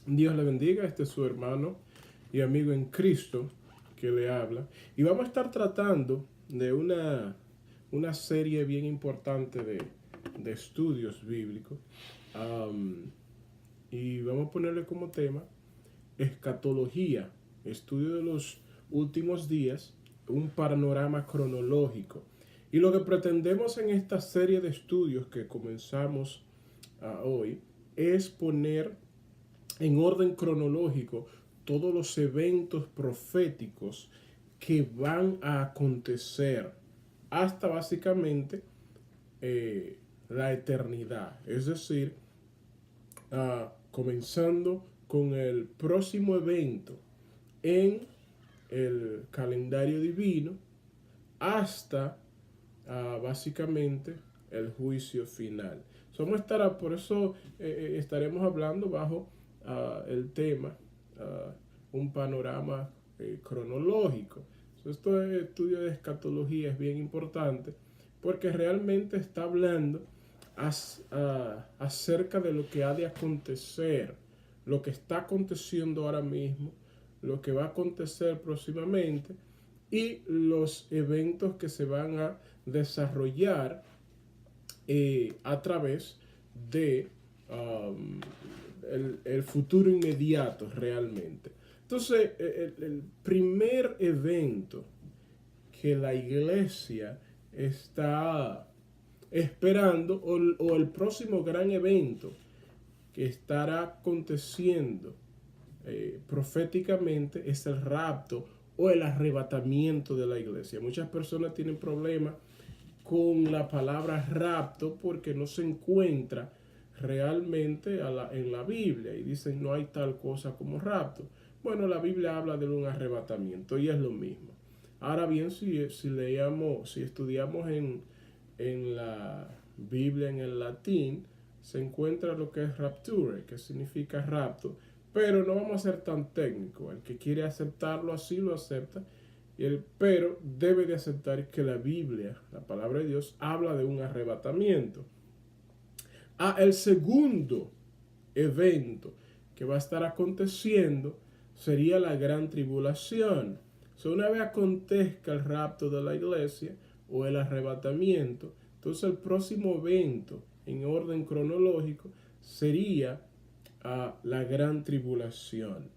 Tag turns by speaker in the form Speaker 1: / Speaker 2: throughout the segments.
Speaker 1: Dios le bendiga, este es su hermano y amigo en Cristo que le habla. Y vamos a estar tratando de una serie bien importante de estudios bíblicos. Am, y vamos a ponerle como tema escatología, estudio de los últimos días, un panorama cronológico. Y lo que pretendemos en esta serie de estudios que comenzamos hoy es poner en orden cronológico todos los eventos proféticos que van a acontecer hasta básicamente la eternidad. Es decir, comenzando con el próximo evento en el calendario divino hasta básicamente el juicio final. Por eso estaremos hablando bajo el tema, un panorama cronológico. Este estudio de escatología es bien importante porque realmente está hablando acerca de lo que ha de acontecer, lo que está aconteciendo ahora mismo, lo que va a acontecer próximamente y los eventos que se van a desarrollar a través de el futuro inmediato realmente. Entonces, el primer evento que la iglesia está esperando o el próximo gran evento que estará aconteciendo proféticamente es el rapto o el arrebatamiento de la iglesia. Muchas personas tienen problemas con la palabra rapto porque no se encuentra realmente en la Biblia y dicen no hay tal cosa como rapto. Bueno, la Biblia habla de un arrebatamiento y es lo mismo. Ahora bien, si estudiamos en la Biblia en el latín, se encuentra lo que es rapture, que significa rapto, pero no vamos a ser tan técnicos. El que quiere aceptarlo así lo acepta, pero debe de aceptar que la Biblia, la palabra de Dios, habla de un arrebatamiento. El segundo evento que va a estar aconteciendo sería la gran tribulación. Una vez acontezca el rapto de la iglesia o el arrebatamiento, entonces el próximo evento en orden cronológico sería la gran tribulación.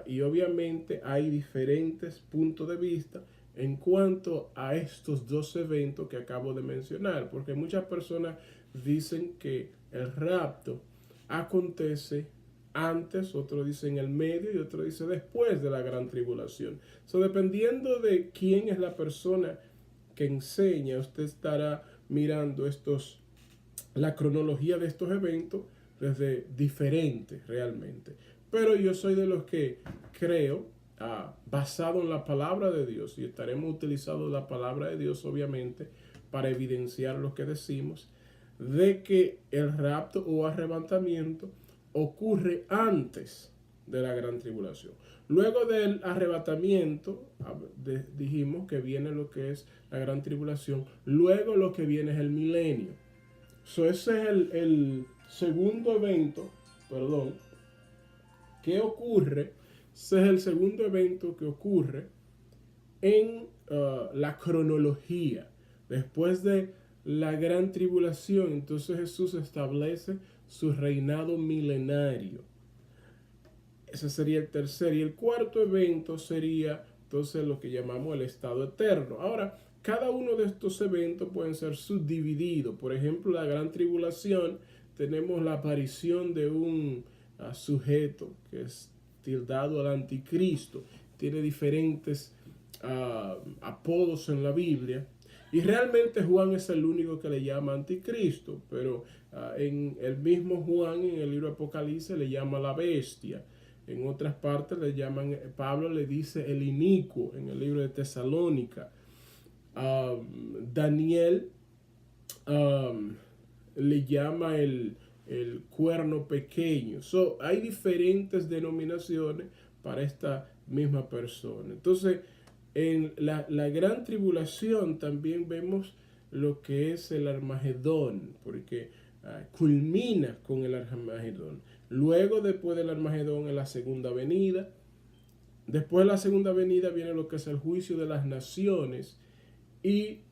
Speaker 1: Y obviamente hay diferentes puntos de vista en cuanto a estos dos eventos que acabo de mencionar, porque muchas personas dicen que el rapto acontece antes, otros dicen el medio y otros dicen después de la gran tribulación. Dependiendo de quién es la persona que enseña, usted estará mirando la cronología de estos eventos desde diferentes realmente. Pero yo soy de los que creo, basado en la palabra de Dios, y estaremos utilizando la palabra de Dios obviamente para evidenciar lo que decimos, de que el rapto o arrebatamiento ocurre antes de la gran tribulación. Luego del arrebatamiento, dijimos que viene lo que es la gran tribulación. Luego lo que viene es el milenio. Ese es el segundo evento, perdón, que ocurre. Ese es el segundo evento que ocurre en la cronología. Después de la gran tribulación, entonces Jesús establece su reinado milenario. Ese sería el tercer. Y el cuarto evento sería entonces lo que llamamos el estado eterno. Ahora, cada uno de estos eventos pueden ser subdivididos. Por ejemplo, la gran tribulación, tenemos la aparición de un sujeto que es tildado al anticristo. Tiene diferentes apodos en la Biblia. Y realmente Juan es el único que le llama anticristo, pero en el mismo Juan, en el libro de Apocalipsis, le llama la bestia. En otras partes Pablo le dice el inicuo en el libro de Tesalónica. Daniel le llama el cuerno pequeño. Hay diferentes denominaciones para esta misma persona. Entonces, en la gran tribulación también vemos lo que es el Armagedón, porque culmina con el Armagedón. Luego, después del Armagedón, en la segunda venida. Después de la segunda venida viene lo que es el juicio de las naciones y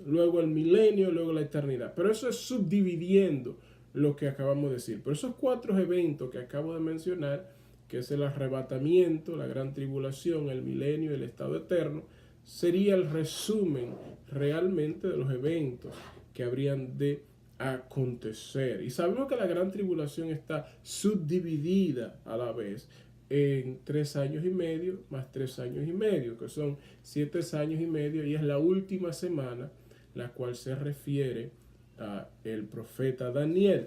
Speaker 1: luego el milenio, luego la eternidad. Pero eso es subdividiendo lo que acabamos de decir. Pero esos 4 eventos que acabo de mencionar, que es el arrebatamiento, la gran tribulación, el milenio y el estado eterno, sería el resumen realmente de los eventos que habrían de acontecer. Y sabemos que la gran tribulación está subdividida a la vez en 3 años y medio más 3 años y medio, que son 7 años y medio, y es la última semana la cual se refiere a el profeta Daniel.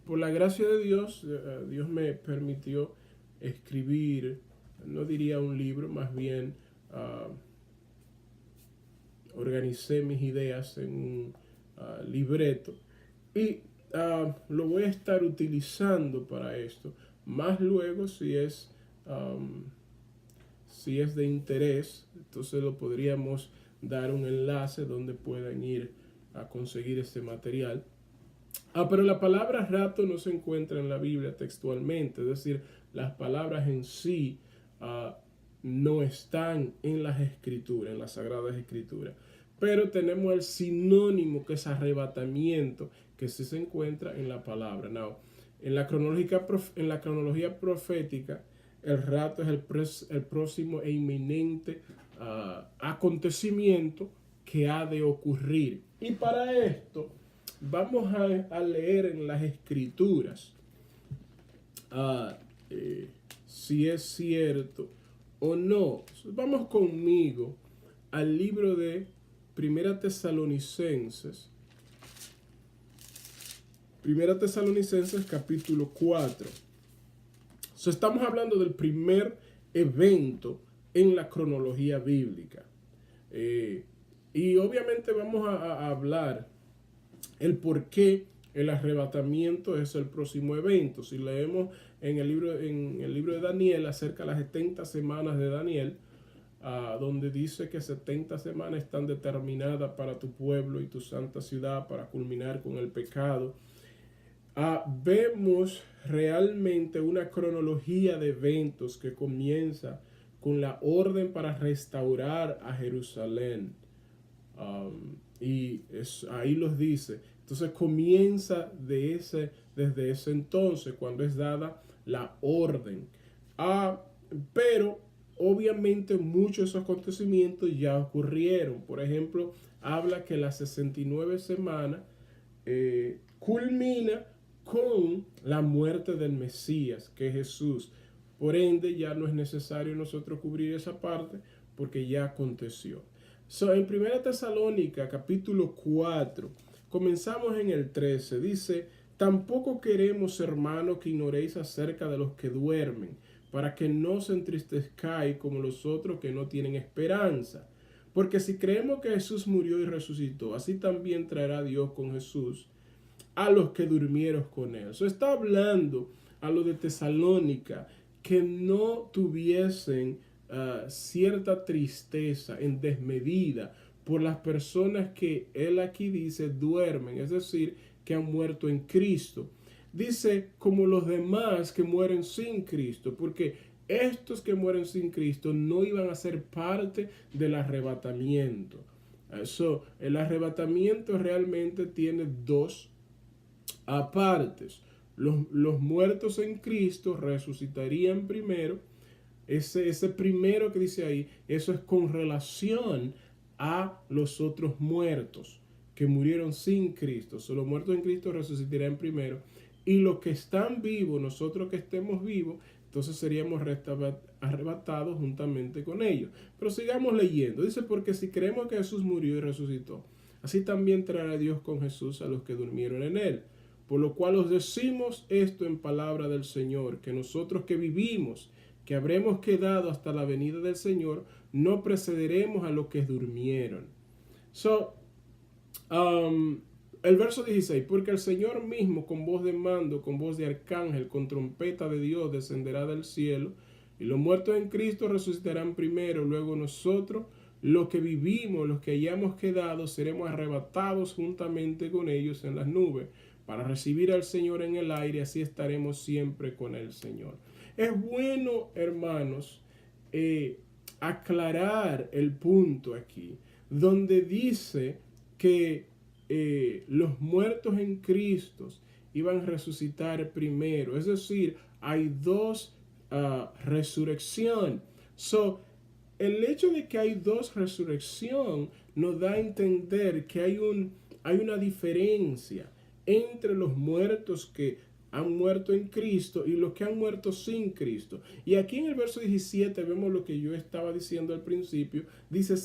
Speaker 1: Por la gracia de Dios, Dios me permitió escribir, no diría un libro, más bien organicé mis ideas en un libreto y lo voy a estar utilizando para esto. Más luego, si es de interés, entonces lo podríamos dar un enlace donde puedan ir a conseguir este material. Pero la palabra rapto no se encuentra en la Biblia textualmente, es decir, las palabras en sí no están en las escrituras, en las sagradas escrituras. Pero tenemos el sinónimo que es arrebatamiento, que sí se encuentra en la palabra. Now, en la cronología profética, el rapto es el próximo e inminente acontecimiento que ha de ocurrir. Y para esto vamos a leer en las escrituras si es cierto o no. Vamos conmigo al libro de Primera Tesalonicenses capítulo 4. Estamos hablando del primer evento en la cronología bíblica. Y obviamente vamos a hablar el por qué el arrebatamiento es el próximo evento. Si leemos en el libro de Daniel acerca de las 70 semanas de Daniel, donde dice que 70 semanas están determinadas para tu pueblo y tu santa ciudad para culminar con el pecado, vemos realmente una cronología de eventos que comienza con la orden para restaurar a Jerusalén. Ahí los dice. Entonces comienza desde ese entonces, cuando es dada la orden. Pero obviamente muchos de esos acontecimientos ya ocurrieron. Por ejemplo, habla que las 69 semanas culmina con la muerte del Mesías, que es Jesús. Por ende, ya no es necesario nosotros cubrir esa parte porque ya aconteció. En 1 Tesalónica, capítulo 4, comenzamos en el 13, dice: tampoco queremos, hermanos, que ignoréis acerca de los que duermen, para que no se entristezcáis como los otros que no tienen esperanza. Porque si creemos que Jesús murió y resucitó, así también traerá Dios con Jesús a los que durmieron con él. Está hablando a los de Tesalónica que no tuviesen cierta tristeza en desmedida por las personas que él aquí dice duermen, es decir, que han muerto en Cristo. Dice como los demás que mueren sin Cristo, porque estos que mueren sin Cristo no iban a ser parte del arrebatamiento. El arrebatamiento realmente tiene dos partes. Los muertos en Cristo resucitarían primero. Ese primero que dice ahí, eso es con relación a los otros muertos que murieron sin Cristo. Los muertos en Cristo resucitarán primero. Y los que están vivos, nosotros que estemos vivos, entonces seríamos arrebatados juntamente con ellos. Pero sigamos leyendo. Dice: porque si creemos que Jesús murió y resucitó, así también traerá Dios con Jesús a los que durmieron en él. Por lo cual os decimos esto en palabra del Señor, que nosotros que vivimos, que habremos quedado hasta la venida del Señor, no precederemos a los que durmieron. El verso 16: porque el Señor mismo con voz de mando, con voz de arcángel, con trompeta de Dios descenderá del cielo, y los muertos en Cristo resucitarán primero, luego nosotros los que vivimos, los que hayamos quedado, seremos arrebatados juntamente con ellos en las nubes para recibir al Señor en el aire, así estaremos siempre con el Señor. Es bueno, hermanos, aclarar el punto aquí, donde dice que los muertos en Cristo iban a resucitar primero. Es decir, hay dos resurrección. El hecho de que hay dos resurrección nos da a entender que hay una diferencia entre los muertos que han muerto en Cristo y los que han muerto sin Cristo. Y aquí en el verso 17 vemos lo que yo estaba diciendo al principio. Dice,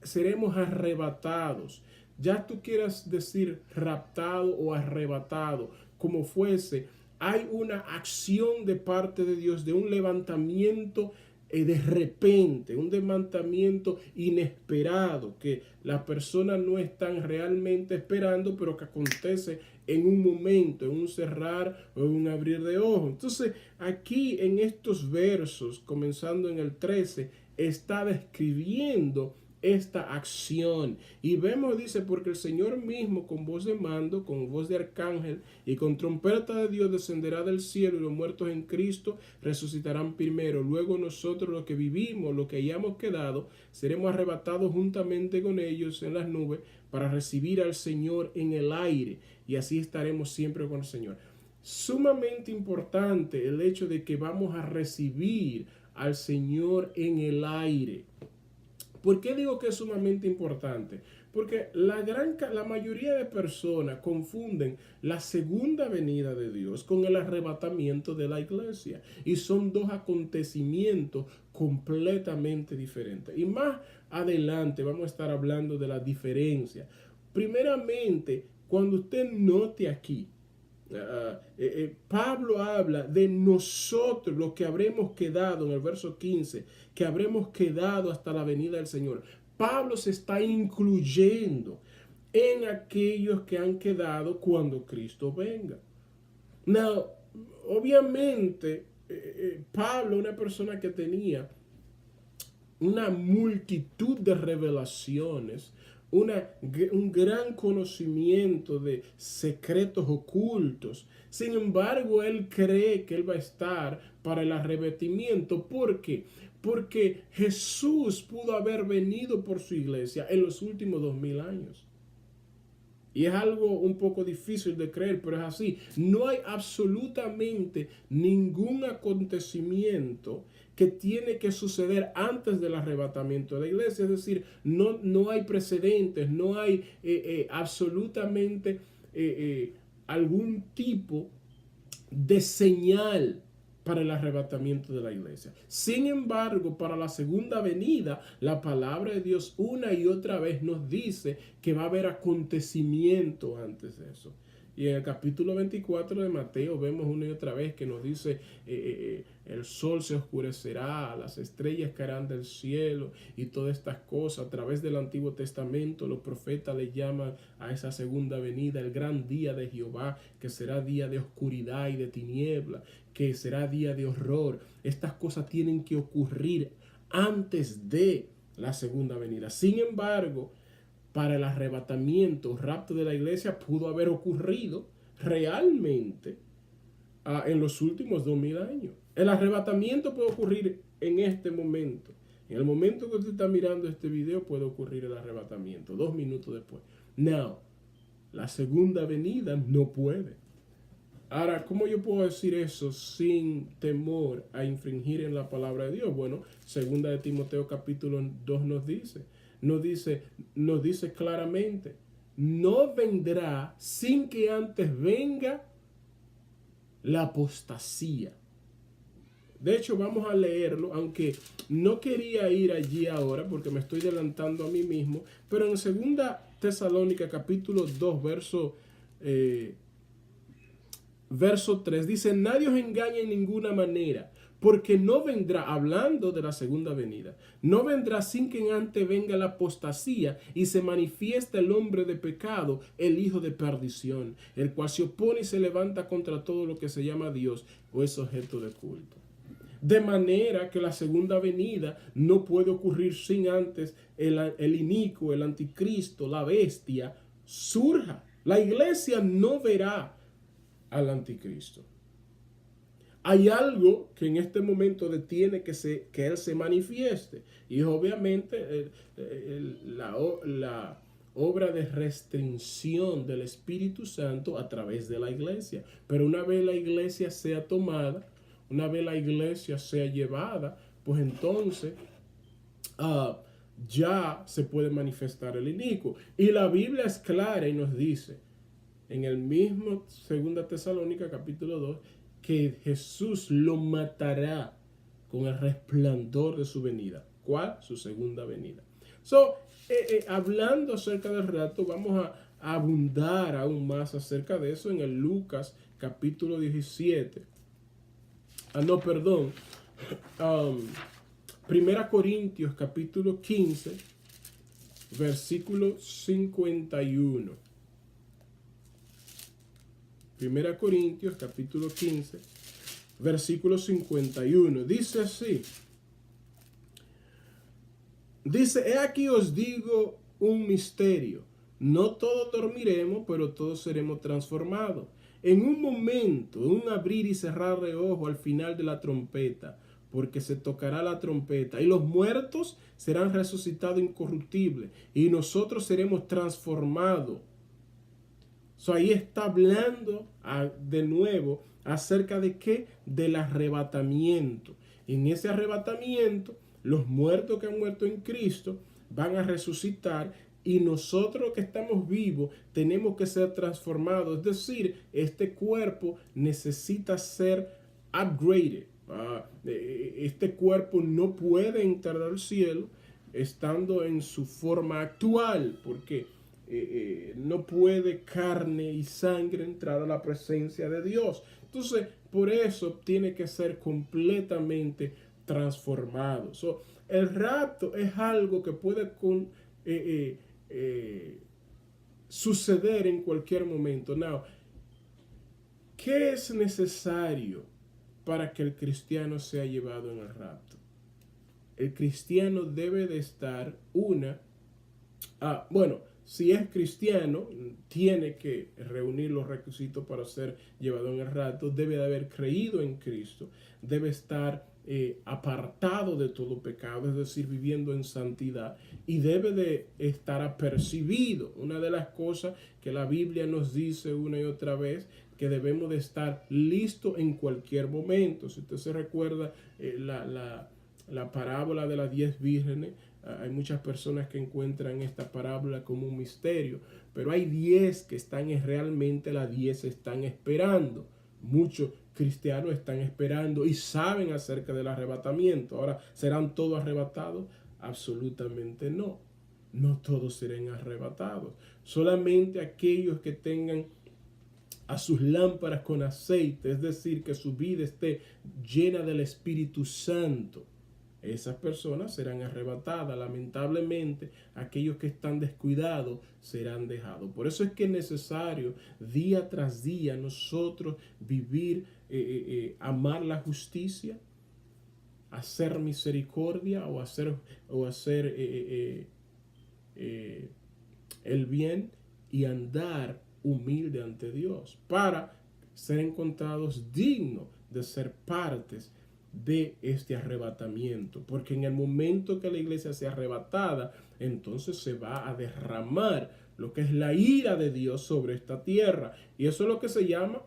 Speaker 1: seremos arrebatados. Ya tú quieras decir raptado o arrebatado, como fuese, hay una acción de parte de Dios, de un levantamiento de repente, un levantamiento inesperado, que las personas no están realmente esperando, pero que acontece en un momento, en un cerrar o en un abrir de ojos. Entonces, aquí en estos versos, comenzando en el 13, está describiendo esta acción. Y vemos, dice, porque el Señor mismo con voz de mando, con voz de arcángel y con trompeta de Dios descenderá del cielo, y los muertos en Cristo resucitarán primero. Luego nosotros, los que vivimos, los que hayamos quedado, seremos arrebatados juntamente con ellos en las nubes para recibir al Señor en el aire, y así estaremos siempre con el Señor. Sumamente importante el hecho de que vamos a recibir al Señor en el aire. ¿Por qué digo que es sumamente importante? Porque la mayoría de personas confunden la segunda venida de Dios con el arrebatamiento de la iglesia. Y son dos acontecimientos completamente diferentes. Y más adelante vamos a estar hablando de la diferencia. Primeramente, cuando usted note aquí, Pablo habla de nosotros, los que habremos quedado, en el verso 15, que habremos quedado hasta la venida del Señor. Pablo se está incluyendo en aquellos que han quedado cuando Cristo venga. Now, obviamente, Pablo, una persona que tenía una multitud de revelaciones, un gran conocimiento de secretos ocultos. Sin embargo, él cree que él va a estar para el arrebatamiento. ¿Por qué? Porque Jesús pudo haber venido por su iglesia en los últimos 2000 años. Y es algo un poco difícil de creer, pero es así. No hay absolutamente ningún acontecimiento que tiene que suceder antes del arrebatamiento de la iglesia. Es decir, no hay precedentes, no hay absolutamente algún tipo de señal para el arrebatamiento de la iglesia. Sin embargo, para la segunda venida, la palabra de Dios una y otra vez nos dice que va a haber acontecimiento antes de eso. Y en el capítulo 24 de Mateo vemos una y otra vez que nos dice el sol se oscurecerá, las estrellas caerán del cielo y todas estas cosas. A través del Antiguo Testamento los profetas le llaman a esa segunda venida el gran día de Jehová, que será día de oscuridad y de tiniebla, que será día de horror. Estas cosas tienen que ocurrir antes de la segunda venida. Sin embargo, para el arrebatamiento, rapto de la iglesia pudo haber ocurrido realmente en los últimos 2000 años. El arrebatamiento puede ocurrir en este momento. En el momento que usted está mirando este video puede ocurrir el arrebatamiento, 2 minutos después. No, la segunda venida no puede. Ahora, ¿cómo yo puedo decir eso sin temor a infringir en la palabra de Dios? Bueno, segunda de Timoteo capítulo 2 nos dice claramente, no vendrá sin que antes venga la apostasía. De hecho, vamos a leerlo, aunque no quería ir allí ahora porque me estoy adelantando a mí mismo, pero en segunda Tesalónica capítulo 2, verso 3, dice, nadie os engañe en ninguna manera, porque no vendrá, hablando de la segunda venida, no vendrá sin que antes venga la apostasía y se manifiesta el hombre de pecado, el hijo de perdición, el cual se opone y se levanta contra todo lo que se llama Dios o es objeto de culto. De manera que la segunda venida no puede ocurrir sin antes el inicuo, el anticristo, la bestia, surja. La iglesia no verá al anticristo. Hay algo que en este momento detiene que él se manifieste. Y obviamente la obra de restricción del Espíritu Santo a través de la iglesia. Pero una vez la iglesia sea tomada, una vez la iglesia sea llevada, pues entonces ya se puede manifestar el inicuo. Y la Biblia es clara y nos dice, en el mismo 2 Tesalónica capítulo 2, que Jesús lo matará con el resplandor de su venida. ¿Cuál? Su segunda venida. Hablando acerca del rapto, vamos a abundar aún más acerca de eso en el Lucas capítulo 17. Primera Corintios capítulo 15, versículo 51. Primera Corintios capítulo 15, versículo 51. Dice así. Dice, he aquí os digo un misterio. No todos dormiremos, pero todos seremos transformados. En un momento, un abrir y cerrar de ojo al final de la trompeta, porque se tocará la trompeta y los muertos serán resucitados incorruptibles y nosotros seremos transformados. Ahí está hablando de nuevo acerca de qué, del arrebatamiento. En ese arrebatamiento, los muertos que han muerto en Cristo van a resucitar y nosotros que estamos vivos tenemos que ser transformados. Es decir, este cuerpo necesita ser upgraded. Este cuerpo no puede entrar al cielo estando en su forma actual, porque no puede carne y sangre entrar a la presencia de Dios. Entonces, por eso tiene que ser completamente transformado. El rapto es algo que puede suceder en cualquier momento. Now, ¿qué es necesario para que el cristiano sea llevado en el rapto? El cristiano debe de estar si es cristiano, tiene que reunir los requisitos para ser llevado en el rapto. Debe de haber creído en Cristo. Debe estar apartado de todo pecado, es decir, viviendo en santidad. Y debe de estar apercibido. Una de las cosas que la Biblia nos dice una y otra vez, que debemos de estar listos en cualquier momento. Si usted se recuerda la parábola de las 10 vírgenes, hay muchas personas que encuentran esta parábola como un misterio, pero hay 10 que están realmente, las 10 están esperando. Muchos cristianos están esperando y saben acerca del arrebatamiento. Ahora, ¿serán todos arrebatados? Absolutamente no. No todos serán arrebatados. Solamente aquellos que tengan a sus lámparas con aceite, es decir, que su vida esté llena del Espíritu Santo. Esas personas serán arrebatadas. Lamentablemente, aquellos que están descuidados serán dejados. Por eso es que es necesario día tras día nosotros vivir, amar la justicia, hacer misericordia o hacer el bien y andar humilde ante Dios para ser encontrados dignos de ser partes de este arrebatamiento, porque en el momento que la iglesia sea arrebatada, entonces se va a derramar lo que es la ira de Dios sobre esta tierra, y eso es lo que se llama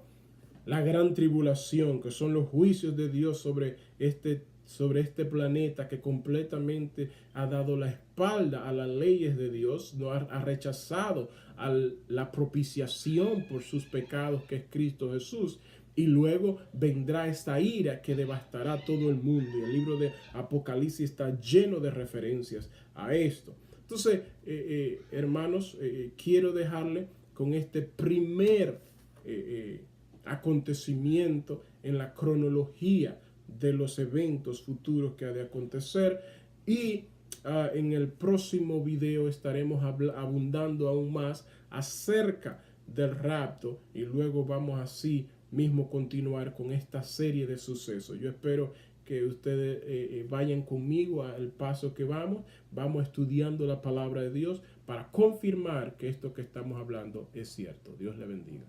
Speaker 1: la gran tribulación, que son los juicios de Dios sobre este planeta que completamente ha dado la espalda a las leyes de Dios, no ha rechazado a la propiciación por sus pecados que es Cristo Jesús. Y luego vendrá esta ira que devastará todo el mundo. Y el libro de Apocalipsis está lleno de referencias a esto. Entonces, hermanos, quiero dejarle con este primer acontecimiento en la cronología de los eventos futuros que ha de acontecer. Y en el próximo video estaremos abundando aún más acerca del rapto. Y luego vamos así mismo continuar con esta serie de sucesos. Yo espero que ustedes vayan conmigo al paso que vamos estudiando la palabra de Dios para confirmar que esto que estamos hablando es cierto. Dios le bendiga.